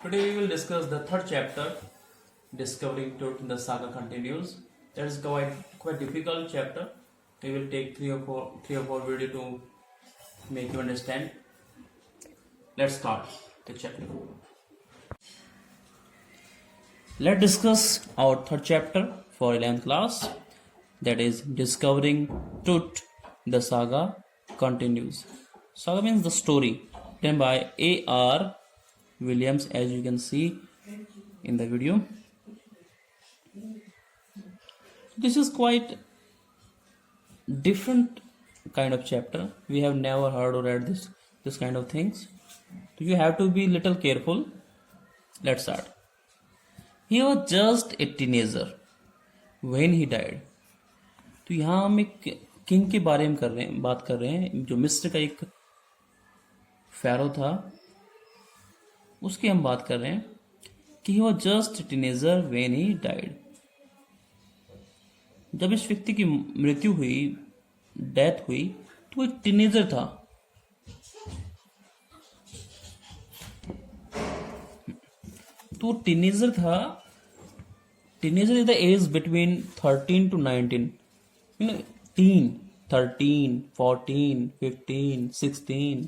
Today we will discuss the third chapter, Discovering Truth in the Saga Continues. That is quite difficult chapter. We will take three or four video to make you understand. Let's start the chapter. Let's discuss our third chapter for 11th class. That is Discovering Truth. The Saga Continues. Saga means the story, written by A.R. Williams, as you can see in the video. This is quite different kind of chapter. We have never heard or read this kind of things. So you have to be little careful. Let's start. He was just a teenager when he died. तो यहाँ हम एक king के बारे में बात कर रहे हैं, जो मिस्र का एक फेरो था, उसकी हम बात कर रहे हैं कि he was just teenager when he died. जब इस व्यक्ति की मृत्यु हुई, डेथ हुई, तो वो एक टीनेजर था. तो टीनेजर था. Teenager is the age between 13 to 19. teen, 13, 14, 15, 16,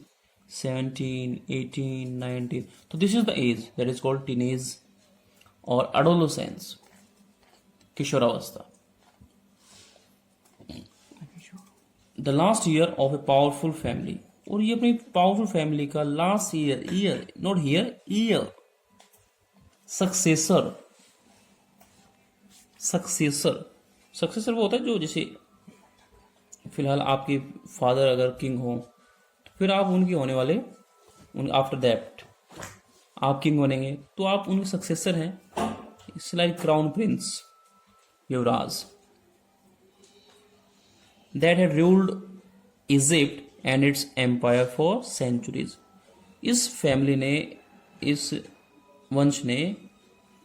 17, 18, 19. So this is the age that is called teenage or adolescence, Kishoravastha. The last year of a powerful family. और ये अपनी पावरफुल फैमिली का last year not year successor वो होता है जो, जैसे फिलहाल आपके फादर अगर किंग हो तो फिर आप उनके होने वाले, आफ्टर दैट आप किंग बनेंगे तो आप उनके सक्सेसर हैं. इट्स लाइक क्राउन प्रिंस, युवराज, that had ruled Egypt and its empire for centuries. इस फैमिली ने, इस वंश ने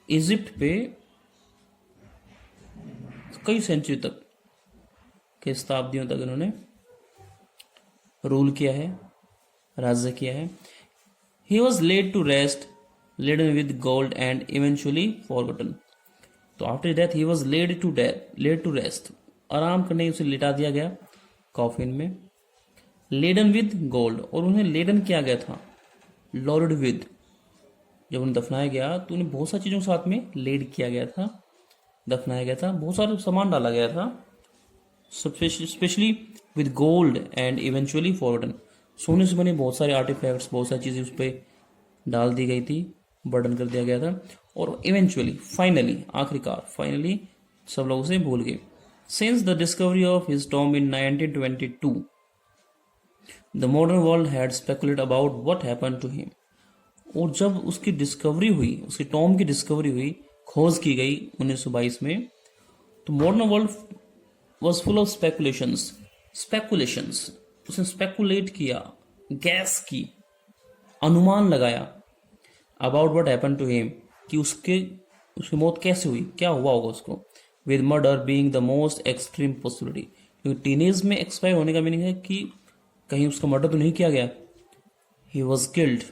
इजिप्ट पे कई सेंचुरी तक के शताब्दियों तक इन्होंने रूल किया है, राज्य किया है. He was laid to rest, laden with gold and eventually forgotten. तो after death he was laid to rest, आराम करने उसे लिटा दिया गया कॉफिन में. लेडन विद गोल्ड, और उन्हें लेडन किया गया था, लॉर्ड विद. जब उन्हें दफनाया गया तो उन्हें बहुत सारी चीज़ों के साथ में लेड किया गया था, दफनाया गया था, बहुत सारे सामान डाला गया था, specially with gold and eventually forgotten. सोने से बने बहुत सारे आर्टिफैक्ट्स, बहुत सारी चीज़ें उस पर डाल दी गई थी, बर्डन कर दिया गया था, और इवेंचुअली, फाइनली सब लोग उसे भूल गए. Since the discovery of his tomb in 1922 the modern world had speculate about what happened to him. और जब उसकी डिस्कवरी हुई, उसकी टॉम की डिस्कवरी हुई, खोज की गई 1922 में, तो modern world was full of speculations. उसने स्पेकुलेट किया, गैस की, अनुमान लगाया about what happened to him, कि उसकी मौत कैसे हुई, क्या हुआ होगा उसको. with murder being the most extreme possibility, क्योंकि टीनेज में एक्सपायर होने का मीनिंग है कि कहीं उसका मर्डर तो नहीं किया गया, he was killed,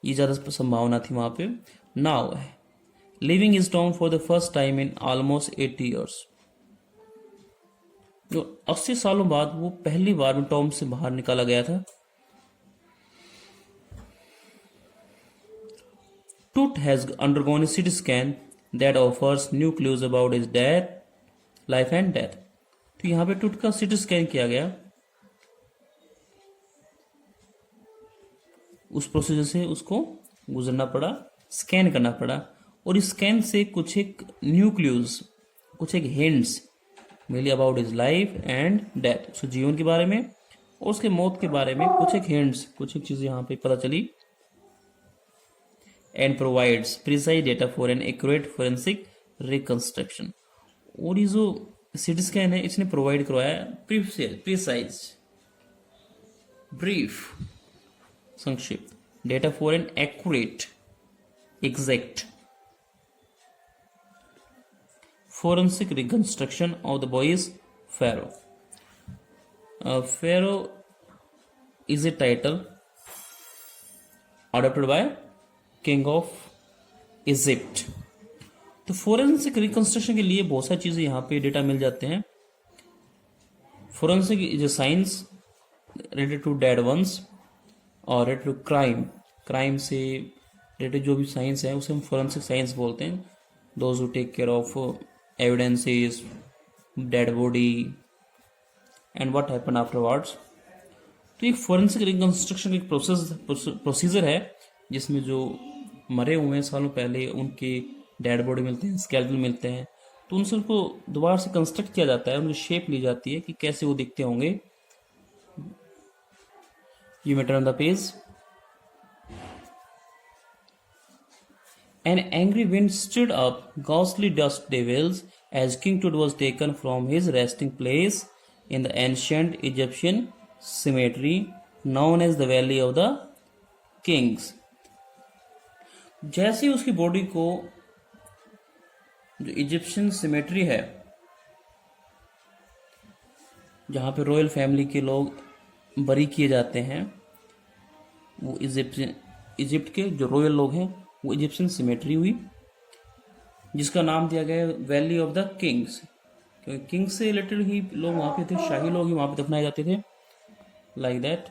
ये ज़्यादा संभावना थी वहां पे. now leaving his tomb for the first time in almost 80 years, जो 80 सालों बाद वो पहली बार में टॉम से बाहर निकाला गया था. टूट has undergone A CT scan that offers new clues about his death, life and death. तो यहां पे टूट का सीटी स्कैन किया गया. उस प्रोसीजर से उसको गुजरना पड़ा, स्कैन करना पड़ा, और इस स्कैन से कुछ एक न्यू क्लूज, कुछ एक हिंट्स मिली about his life and death. उसके जीवन के बारे में और उसके मौत के बारे में कुछ एक हिंट्स, कुछ एक चीज़ें यहाँ पे पता चली. And provides precise data for an accurate forensic reconstruction. और ये जो सीटी स्कैन है इसने प्रोवाइड करवाया प्रिसाइज, ब्रीफ, संक्षिप्त, data for an accurate, exact forensic reconstruction of the boy's pharaoh. Pharaoh is a title adopted by king of Egypt. तो forensic reconstruction के लिए बहुत सारी चीज़ें यहाँ पे डेटा मिल जाते हैं। Forensic is a science related to dead ones और रिलेटेड टू क्राइम से रिलेटेड जो भी साइंस है उसे हम फोरेंसिक साइंस बोलते हैं। Those who take care of evidences, dead body and what happen afterwards. तो एक फोरेंसिक रिकंस्ट्रक्शन एक प्रोसीजर है जिसमें जो मरे हुए हैं सालों पहले उनके डेड बॉडी मिलते हैं, स्केलेटन मिलते हैं, तो उनसे उनको दोबारा से कंस्ट्रक्ट किया जाता है, उनकी शेप ली जाती है कि कैसे वो दिखते होंगे। You may turn the page. An angry wind stirred up ghostly dust devils as King Tut was taken from his resting place in the ancient Egyptian cemetery known as the Valley of the Kings. जैसे ही उसकी body को जो Egyptian symmetry है जहाँ पे royal family के लोग बरी किए जाते हैं, वो इजिप्ट के जो रॉयल लोग हैं वो इजिप्शियन सिमेट्री हुई, जिसका नाम दिया गया वैली ऑफ द किंग्स, क्योंकि किंग्स से रिलेटेड ही लोग वहाँ पे थे, शाही लोग ही वहाँ पे दफनाए जाते थे, लाइक दैट।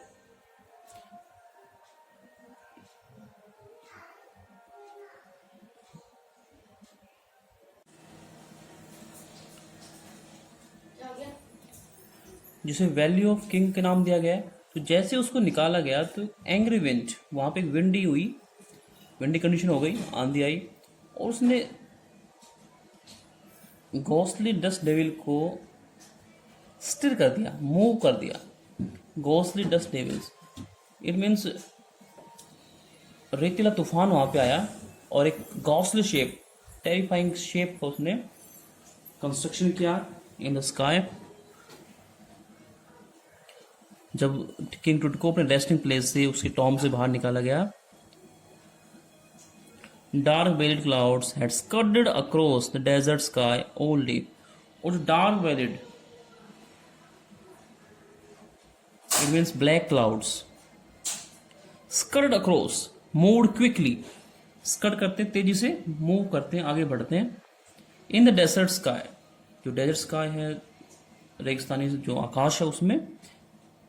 जिसे वैली ऑफ किंग के नाम दिया गया है। तो जैसे उसको निकाला गया तो एंग्री विंड, वहाँ पे एक विंडी हुई, विंडी कंडीशन हो गई, आंधी आई और उसने घोस्टली डस्ट डेविल को स्टिर कर दिया, मूव कर दिया। Ghostly dust devils it means रेतीला तूफान वहाँ पे आया और एक घोस्टली शेप, टेरिफाइंग शेप का उसने कंस्ट्रक्शन किया इन द स्काई। जब किंग टुट को अपने रेस्टिंग प्लेस से, उसके टॉम से बाहर निकाला गया, dark veiled clouds had skirted across the desert sky all day. और जो dark veiled it means black clouds, skirt across, move quickly, skirt करते हैं तेजी से, मूव करते हैं, आगे बढ़ते हैं, इन द डेजर्ट स्काई, जो डेजर्ट स्काई है रेगिस्तानी जो आकाश है उसमें,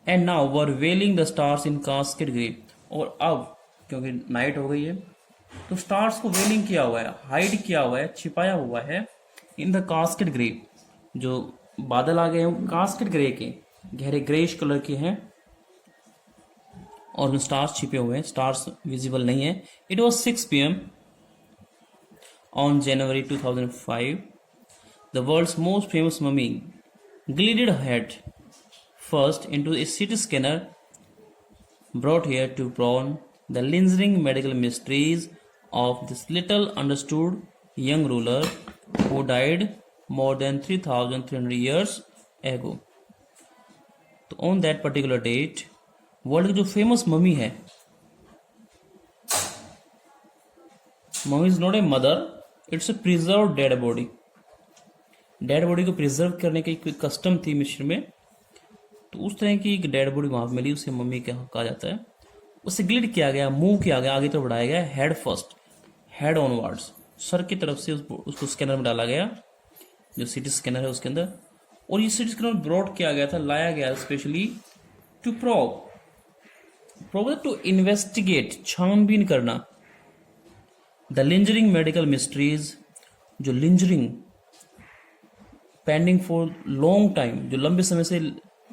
and now were veiling the stars in cascade grey. और अब क्योंकि नाइट हो गई है तो स्टार्स को वेलिंग किया हुआ है, हाइड किया हुआ है, छिपाया हुआ है इन द कास्केड ग्रे। जो बादल आ गए हैं कास्केड ग्रे के, गहरे ग्रेश कलर के हैं और स्टार्स छिपे हुए हैं, स्टार्स विजिबल नहीं है। It was 6 PM on January 2005 the world's most famous mummy glided ahead first into a CT scanner brought here to prone the lingering medical mysteries of this little understood young ruler who died more than 3,300 years ago. तो on that particular date world की जो famous mummy है, mummy is not a mother, it's a preserve dead body. Dead body को preserve करने की एक custom थी मिस्र में, तो उस तरह की एक डेड बॉडी वहां मिली, उसे मम्मी कहा जाता है। उसे ग्लिड किया गया, मूव किया गया, आगे तरफ बढ़ाया गया, head first, head onwards, sir की तरफ से उसको स्कैनर में डाला गया, जो सीटी स्कैनर है उसके अंदर। और ये सीटी स्कैनर ब्रॉड किया गया था, लाया गया specially to probe to investigate, छानबीन करना, द लिंजरिंग मेडिकल मिस्ट्रीज, जो lingering pending for long time, जो लंबे समय से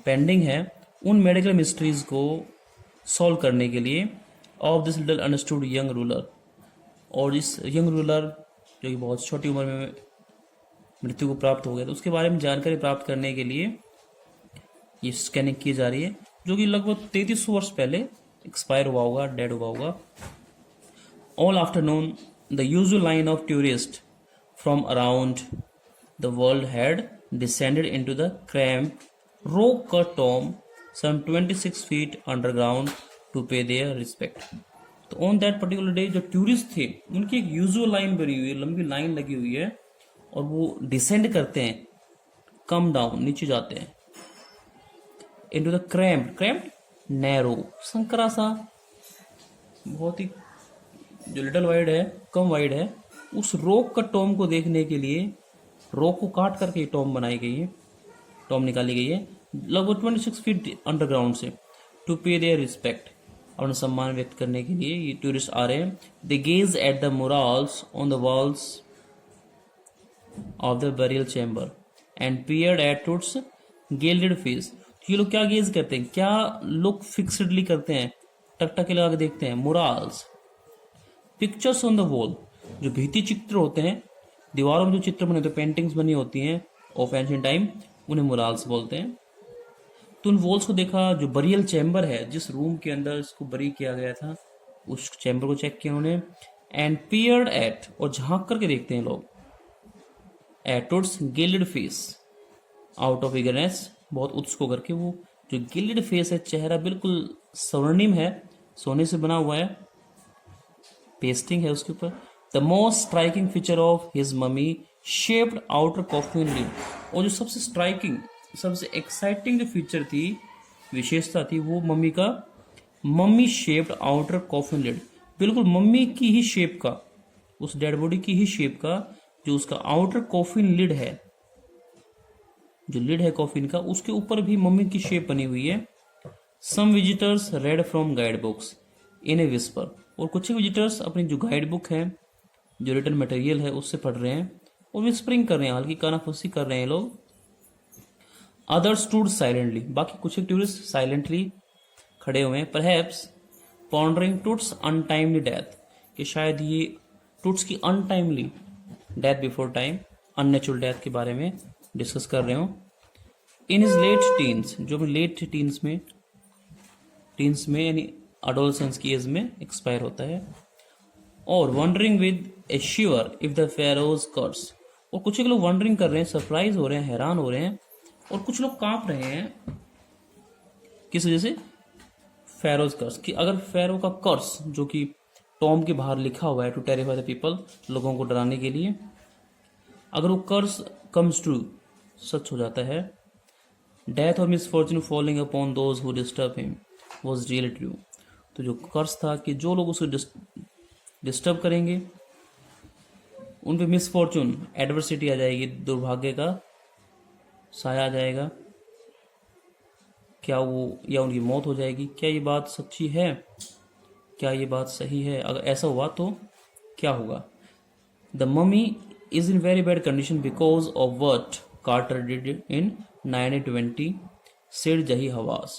पेंडिंग है, उन मेडिकल मिस्ट्रीज को सॉल्व करने के लिए, of this little understood young ruler. और इस यंग रूलर जो कि बहुत छोटी उम्र में मृत्यु को प्राप्त हो गया, तो उसके बारे में जानकारी प्राप्त करने के लिए ये स्कैनिंग की जा रही है, जो कि लगभग 3300 वर्ष पहले एक्सपायर हुआ होगा, डेड हुआ होगा। All afternoon the usual line of tourist from around the world had descended into the cramp rock cut tomb some 26 feet underground to pay their respect. तो ऑन दैट पर्टिकुलर डे जो tourist थे उनकी एक usual line बनी हुई है, लंबी line लगी हुई है, और वो डिसेंड करते हैं, कम डाउन, नीचे जाते हैं, इनटू द क्रैम्प, नैरो, संकरा सा, बहुत ही जो लिटिल वाइड है, कम वाइड है, उस रॉक का टॉम को देखने के लिए रॉक को काट करके टॉम बनाई गई है, टॉम निकाली गई है लगभग 26 फीट अंडरग्राउंड से, टू पे देयर रिस्पेक्ट, अपना सम्मान व्यक्त करने के लिए ये टूरिस्ट आ रहे हैं. They gaze at the murals on the walls of the burial chamber and peered at its gilded face. तो ये लोग क्या गेज करते हैं, क्या लुक फिक्सडली करते हैं, टकटके लगा के देखते हैं. Murals, pictures on the wall, जो भित्ति चित्र होते हैं, दीवारों में जो चित्र बने होते हैं, पेंटिंग्स बनी होती हैं ऑफ एंशिएंट टाइम, उन्हें मुराल्स बोलते हैं. तो उन वॉल्स को देखा. जो बरियल चैम्बर है, जिस रूम के अंदर इसको बरी किया गया था, उस चैम्बर को चेक किया उन्होंने. एंड पियर्ड एट, और झांक करके देखते हैं लोग, at its guild face out of eagerness, बहुत उत्सुक होकर के. वो जो गिल्ड फेस है, चेहरा बिल्कुल स्वर्णिम है, सोने से बना हुआ है, पेस्टिंग है उसके ऊपर. The most striking feature of his mummy shaped outer coffin lid, और जो सबसे स्ट्राइकिंग, सबसे एक्साइटिंग जो फीचर थी, विशेषता थी, वो मम्मी का mummy shaped outer coffin lid, बिल्कुल मम्मी की ही शेप का, उस डेड बॉडी की ही शेप का जो उसका आउटर कॉफिन लिड है, जो लिड है कॉफिन का, उसके ऊपर भी मम्मी की शेप बनी हुई है. Some visitors read from guide books in a whisper, और कुछ विजिटर्स अपनी जो गाइड बुक है, जो रिटर्न मटेरियल है, उससे पढ़ रहे हैं और विस्परिंग कर रहे हैं, हल्की कानाफूसी कर रहे हैं लोग. अदर स्टूड साइलेंटली, बाकी कुछ टूरिस्ट साइलेंटली खड़े हुए हैं. Perhaps pondering Toots untimely death, कि शायद ये टूट्स की untimely death before time, unnatural death के बारे में डिस्कस कर रहे हो. इन हिज लेट टीन्स, जो भी लेट टीन्स में यानी अडोलसेंस की एज में एक्सपायर होता है. और wondering with a shiver if the pharaoh's curse, और कुछ लोग वंडरिंग कर रहे हैं, सरप्राइज हो रहे हैं, हैरान हो रहे हैं, और कुछ लोग कांप रहे हैं. किस वजह से? फेरोज कर्स, कि अगर फेरो का कर्स, जो कि टॉम के बाहर लिखा हुआ है, टू टेरिफाई द पीपल, लोगों को डराने के लिए, अगर वो कर्स कम्स ट्रू, सच हो जाता है, डेथ और misfortune following upon those who disturb him was really true, तो जो कर्स था कि जो लोग उसे डिस्टर्ब करेंगे, उन पे मिसफॉर्चून, एडवर्सिटी आ जाएगी, दुर्भाग्य का साया आ जाएगा, क्या वो, या उनकी मौत हो जाएगी. क्या ये बात सच्ची है? क्या ये बात सही है? अगर ऐसा हुआ तो क्या होगा? The mummy is in very bad condition because of what Carter did in 1920, said Jahi Hawass,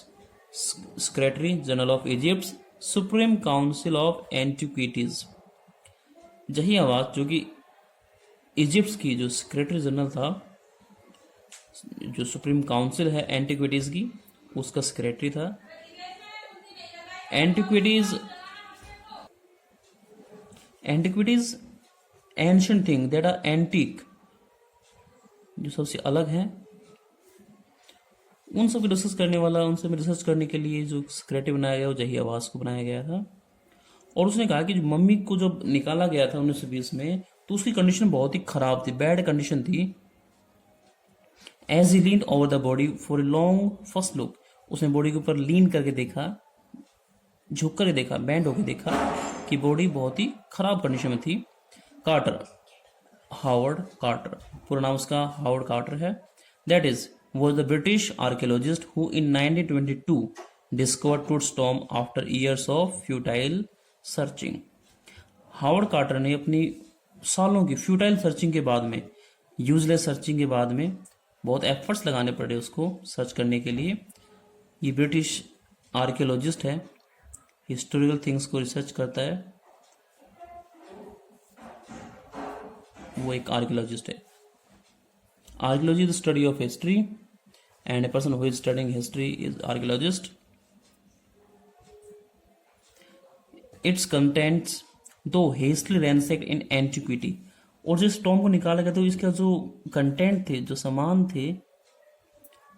Secretary General of Egypt's Supreme Council of Antiquities. जही हवास, जो कि इजिप्ट की जो सेक्रेटरी जनरल था, जो सुप्रीम काउंसिल है एंटिक्विटीज की, उसका सेक्रेटरी था. Antiquities ancient thing that are antique, जो सबसे अलग हैं, उन सब को डिस्कस करने वाला, उनसे में रिसर्च करने के लिए जो सेक्रेटरी बनाया गया, वो जही आवास को बनाया गया था. और उसने कहा कि जो मम्मी को जब निकाला गया था 1920 में, तो उसकी कंडीशन बहुत ही खराब थी, बैड कंडीशन थी. As he leaned over the body for a long first look, उसने बॉडी के ऊपर लीन करके देखा, झुक करके देखा, बैंड होकर देखा कि बॉडी बहुत ही खराब कंडीशन में थी. कार्टर, हावर्ड कार्टर, पूरा नाम उसका हावर्ड कार्टर है. That is was the British archaeologist who in 1922 discovered Toots tomb after years of futile searching. Howard Carter ने अपनी सालों की फ्यूटाइल सर्चिंग के बाद में, यूजलेस सर्चिंग के बाद में, बहुत एफर्ट्स लगाने पड़े उसको सर्च करने के लिए. ये ब्रिटिश आर्कियोलॉजिस्ट है, हिस्टोरिकल थिंग्स को रिसर्च करता है, वो एक आर्कियोलॉजिस्ट है. Archaeology is the study of history, and a person who is studying history is archaeologist. Its contents, though hastily ransacked in antiquity, और जिस टॉम को निकाला गया तो इसका जो कंटेंट थे, जो सामान थे,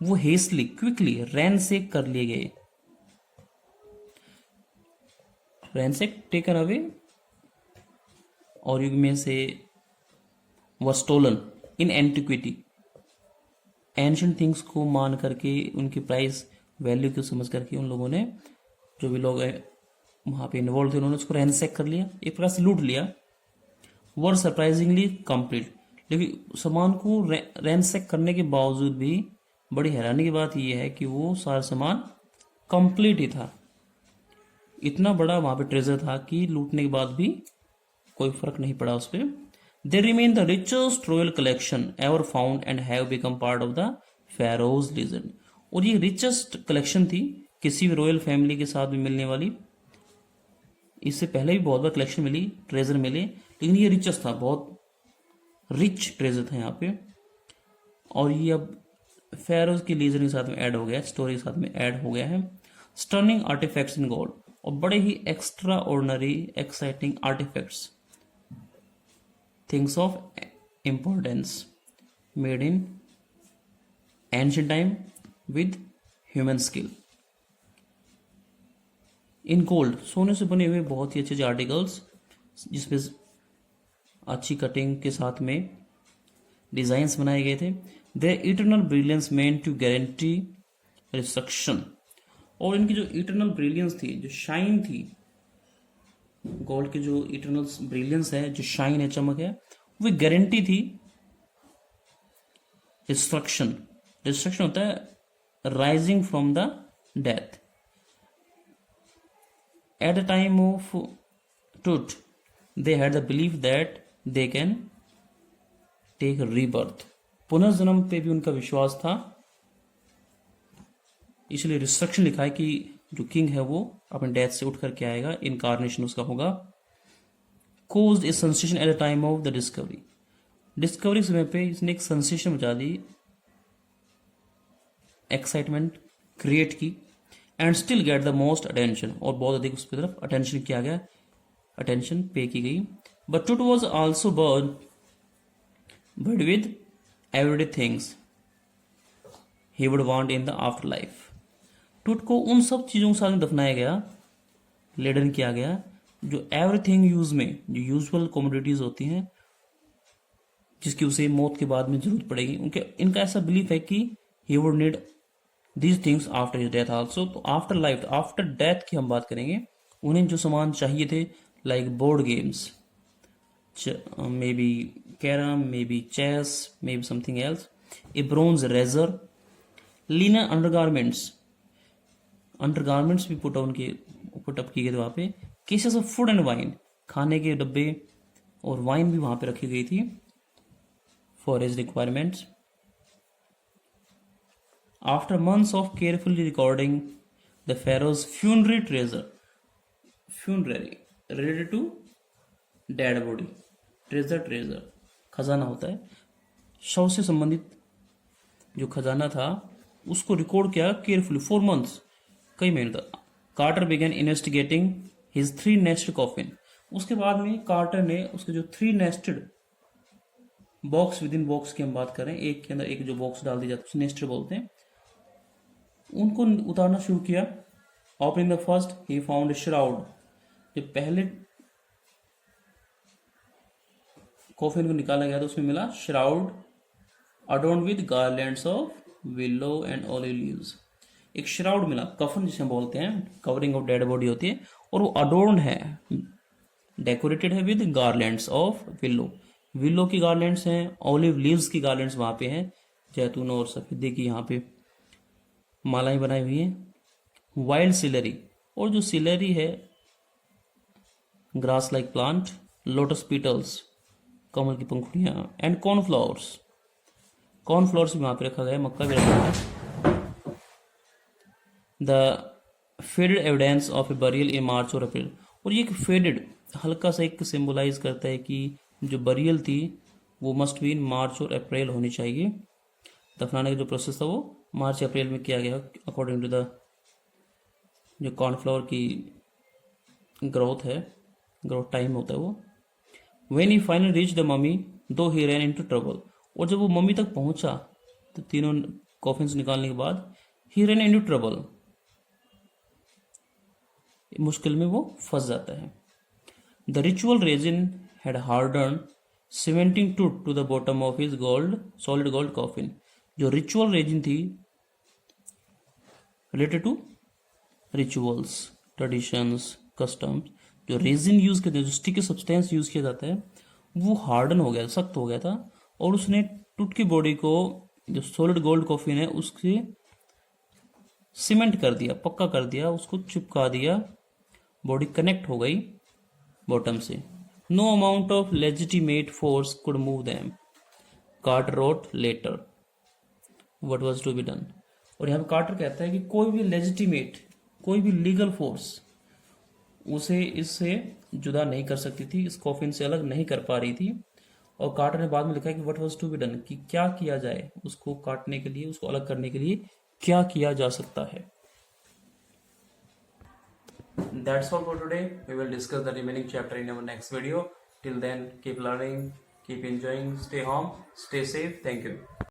वो हेस्टली, क्विकली रैनसेक कर लिए गए. रैनसेक, टेकन अवे, और युग में से वर स्टोलन इन एंटिक्विटी, एंशिएंट थिंग्स को मान करके, उनकी प्राइस वैल्यू को समझ करके, उन लोगों ने, जो भी लोग वहां पे इन्वॉल्व थे उन्होंने उसको रैंसैक कर लिया, एक प्रकार से लूट लिया। वर सरप्राइजिंगली कंप्लीट, लेकिन सामान को रैंसैक करने के बावजूद भी बड़ी हैरानी की बात यह है कि वो सारा सामान कंप्लीट ही था। इतना बड़ा वहां पे ट्रेजर था कि लूटने के बाद भी कोई फर्क नहीं पड़ा उस पर। They remain the richest royal collection ever found and have become part of the Feroz legend. और ये रिचेस्ट कलेक्शन थी किसी भी रॉयल फैमिली के साथ भी मिलने वाली। इससे पहले भी बहुत बार कलेक्शन मिली, ट्रेजर मिले, लेकिन ये रिचेस्ट था, बहुत रिच ट्रेजर था यहाँ पे। और ये अब फेरोज की लीजेंड के साथ में ऐड हो गया, स्टोरी के साथ में ऐड हो गया है। स्टर्निंग आर्टिफैक्ट्स इन गोल्ड, और बड़े ही extraordinary exciting artifacts, things of importance made in ancient time with human skill in gold. सोने से बने हुए बहुत ही अच्छे अच्छे आर्टिकल्स जिसमें अच्छी कटिंग के साथ में डिजाइन्स बनाए गए थे। Their eternal brilliance meant to guarantee resurrection, और इनकी जो इटरनल ब्रिलियंस थी, जो शाइन थी, गोल्ड की जो इटरनल ब्रिलियंस है, जो शाइन है, चमक है, वो गारंटी थी डिस्ट्रक्शन। डिस्ट्रक्शन होता है rising from the death. At the time of truth they had the belief that they can take rebirth. पुनर्जन्म पे भी उनका विश्वास था, इसलिए रिस्ट्रक्शन लिखा है कि जो किंग है वो अपने डेथ से उठ करके आएगा, इनकारनेशन उसका होगा। Caused A sensation eight the time of the discovery, discovery समय पे इसने एक सेंसेशन मचा दी, एक्साइटमेंट क्रिएट की। And still get the most attention, और बहुत अधिक उसकी तरफ अटेंशन किया गया, अटेंशन पे की गई। But truth was also bird with everyday things he would want in the after life. Truth को उन सब चीजों के साथ दफनाया गया, लेडन किया गया, जो एवरीथिंग यूज में, जो यूजुअल कमोडिटीज होती हैं जिसकी उसे मौत के बाद में जरूरत पड़ेगी। इनका ऐसा बिलीफ है कि he would need these things after his death also. तो आफ्टर लाइफ, आफ्टर डेथ की हम बात करेंगे, उन्हें जो सामान चाहिए थे, like board games, may be carrom, may be chess, may be something else, a bronze razor, linen undergarments, undergarments भी पुटअप किए गए वहां पे। Cases of food and wine, खाने के डब्बे और वाइन भी वहां पे रखी गई थी for his requirements. After months of carefully recording the pharaoh's funerary treasure, funerary related to dead body, treasure खजाना होता है, शव से संबंधित जो खजाना था उसको रिकॉर्ड किया केयरफुली फॉर मंथ्स, कई महीने तक। Carter began investigating his 3 nested coffin, उसके बाद में कार्टर ने उसके जो 3 nested box within box की हम बात करें, एक के अंदर एक जो बॉक्स डाल दी जाती है उसे नेस्टेड बोलते हैं, उनको उतारना शुरू किया। Opening the first he found a shroud, जो पहले कॉफिन को निकाला गया तो उसमें मिला shroud adorned with garlands of willow and olive leaves. एक श्राउड मिला, कफन जिसे बोलते हैं, कवरिंग ऑफ डेड बॉडी होती है, और वो अडोर्न्ड है, डेकोरेटेड है with garlands of willow, willow की गार्लैंड्स हैं, ऑलिव लीव्स की गार्लैंड्स वहां पे हैं, जैतून और सफेदे की यहाँ पे मालाएं बनाई हुई हैं। वाइल्ड सिलरी, और जो सिलरी है grass like plant, lotus petals, कमल की पंखुड़ियां, एंड कॉर्नफ्लावर्स, कॉर्नफ्लावर्स भी वहां पे रखा गया है, मक्का भी रखा गया है। The faded evidence of a burial in March और अप्रैल, और ये एक फेडेड हल्का सा एक सिंबलाइज करता है कि जो बरियल थी वो मस्ट बी इन मार्च और अप्रैल होनी चाहिए। दफनाने का जो प्रोसेस था वो मार्च अप्रैल में किया गया अकॉर्डिंग टू द जो कॉर्नफ्लावर की ग्रोथ है, ग्रोथ टाइम होता है वो। When he finally reach the mummy दो ही रैन इनटू ट्रबल, और जब वो मम्मी तक पहुंचा तो तीनों कॉफिन्स निकालने के बाद ही रैन इनटू ट्रबल, मुश्किल में वो फंस जाता है। The ritual resin had harden cementing to the bottom of his gold solid gold coffin, जो रिचुअल रेजिन थी related to rituals, traditions, customs, जो रेजिन यूज करते हैं, जो स्टिकी सब्सटेंस यूज किया जाता है, वो हार्डन हो गया, सख्त हो गया था, और उसने टूट की बॉडी को, जो सॉलिड गोल्ड कॉफिन है, उससे सीमेंट कर दिया, पक्का कर दिया, उसको चिपका दिया, बॉडी कनेक्ट हो गई बॉटम से. No amount of legitimate force could move them, Carter wrote later. What was to be done. और यहाँ पे कार्टर कहता है कि कोई भी लेजिटिमेट, कोई भी लीगल फोर्स उसे इससे जुदा नहीं कर सकती थी, इस कॉफिन से अलग नहीं कर पा रही थी. और कार्टर ने बाद में लिखा है कि what was to be done, कि क्या किया जाए, उसको काटने के लिए, उसको अलग करने के लिए क्या किया जा सकता है. That's all for today. We will discuss the remaining chapter in our next video. Till then, keep learning, keep enjoying, stay home, stay safe. Thank you.